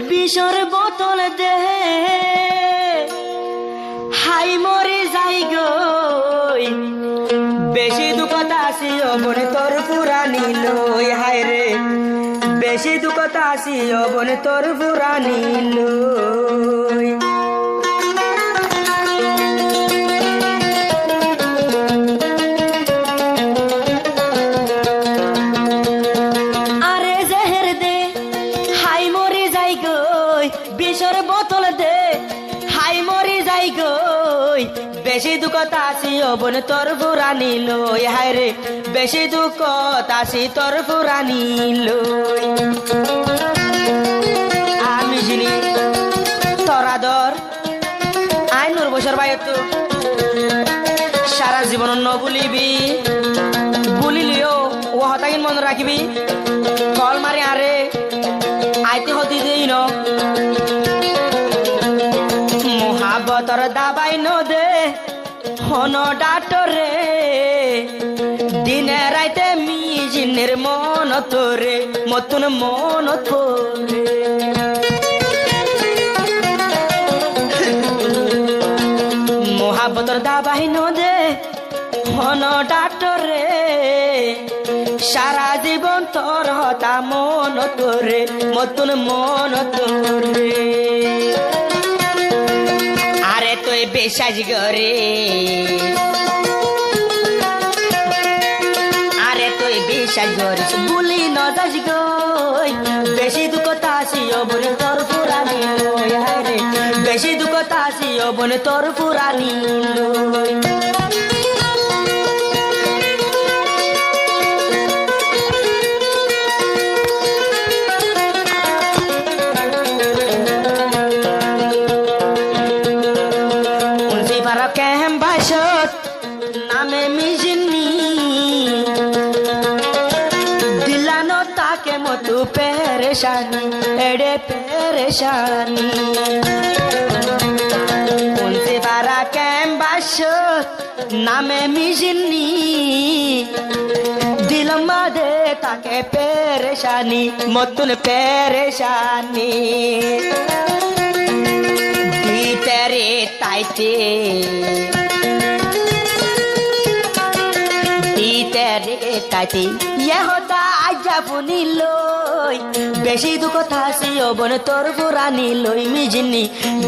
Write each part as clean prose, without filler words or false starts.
বিষর বোতল দেহে হাই মরে যাই গই বেশি দুঃখতা আসি অবনে তোর পুরানি লই হায় রে বেশি দুঃখতা আসি অবনে তোর পুরানি লই আরে জেহের দে হাই মরে যাই গই বিষর বোতল দে হাই মরে যাই গই বেশি দুঃখতা আসি অবনে তোর পুরানি লই হায় রে বেশি দুঃখতা আসি তোর পুরানি লই আমি জিনি তোর আদর আই নূর বছর বাইত সারা জীবন ন ভুলিবি ভুলিলিও ও হতাকিন মনে রাখিবি কল মারি আরে আইতে হতি দেই ন মহাবতর দাবাই ন দে হন ডাটরে দিনে রাইতে মিজিনের মন তোরে মতন মন তোরে মহাবতর দাবাই ন দে হন ডাটরে সারা জীবন তোর হতা মন তোরে মতন মন তোরে আরে তুই বিশ্বাস করে আরে তুই বিশ্বাস করিস বলি ন যাস গই বেশি দুঃখতা আসি অবনে তোর পুরানি লই হায় রে বেশি দুঃখতা আসি অবনে তোর পুরানি লই নামে মিজিনি দিলানো তাকে মতো পেরেশানি এড়ে পেরেশানি উনসে পারা ক্যাম্বাস নামে মিজিনি দিলাম দে তাকে পেরেশানি মতন পেরেশানি তেরে তাইতে তাইতে ইয়ে হতা আজা ফুনি লই বেশি দুঃখতা আসি অবনে তোর পুরানি লই মিজিনি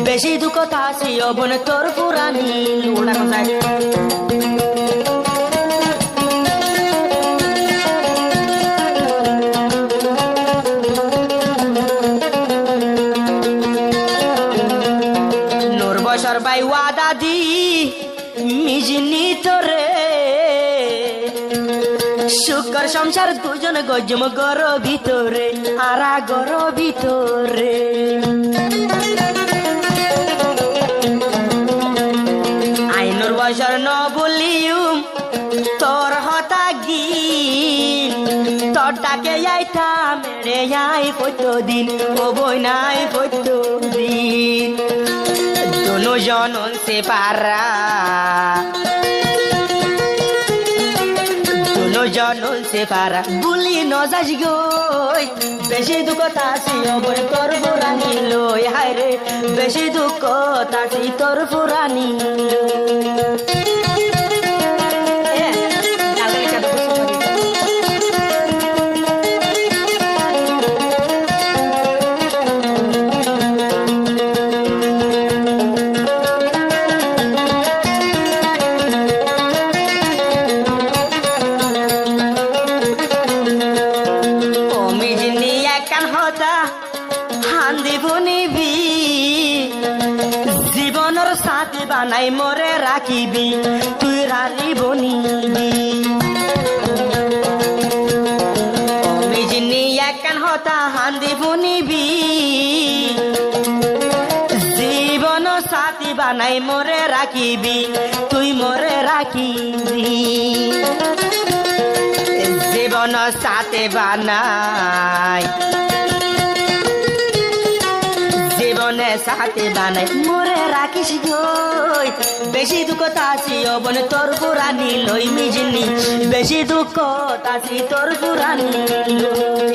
বেশি দুঃখতা আসি অবনে তোর পুরানি ওলা কথা নূর বছর বাই ওয়াদা দি মিজিনি তোরে শুকর সংসার দুজন গজম গর ভিতরে আরা গর ভিতরে আইনুর বছর ন বলিউম তোর হতা গি তোর ডাকে আইতা মেরে আই পতো দিন ও বই নাই পতো দিন দোনো জনন সে পারা জনন সে পারা বুলি ন যাস গই বেশি দুঃখতা আসি অবনে তোর পুরানি লই হায় রে বেশি দুঃখতা আসি তোর পুরানি জীবনের সাথে বানাই মরে রাখিবি তুই রানি বনিবি মিজিনি একান হতা হান্দি বনিবি জীবনের সাথী বানাই মরে রাখিবি তুই মরে রাখিবি জীবনের সাথে বানাই জীবনে সাথে বানাই মোরে রাখিস গই বেশি দুঃখতা আসি অবনে তোর পুরানি লই মিজিনি বেশি দুঃখতা আসি তোর পুরানি লই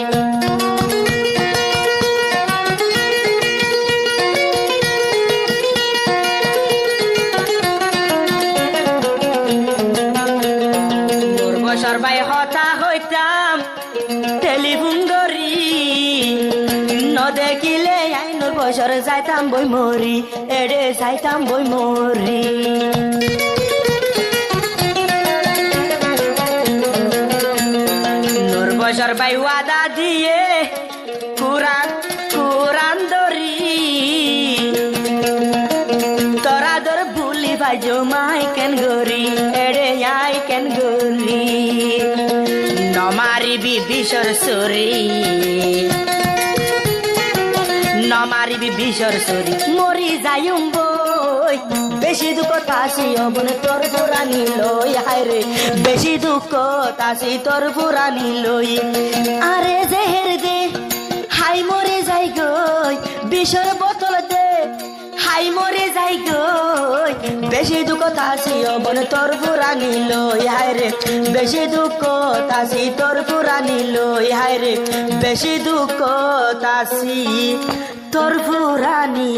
দেখিলে আইনুর বছর যাইতাম বই মরি এডে যাইতাম বই মরি নূর বছর ভাই ওয়াদা দিয়ে কুরান দরি তোরা দর ভুলি ভাই জমাই কেন গরি এডে আই কেন গরি নমারিবি বিশর সরি নমারিবি বিশর সরি মরি যাইম বই বেশি দুঃখ তাসি অবন তোর পুরানি লই হায় রে বেশি দুঃখ তাসি তোর পুরানি লই আরে জেহের দে হাই মরে যাই গই বিশর বোতল দে হাই মরে যাই গই বেশি দুঃখ তাসি অবন তোর পুরানি লই হায় রে বেশি দুঃখ তাসি তোর পুরানি লই হায় রে বেশি দুঃখ তাসি তোর পুরানি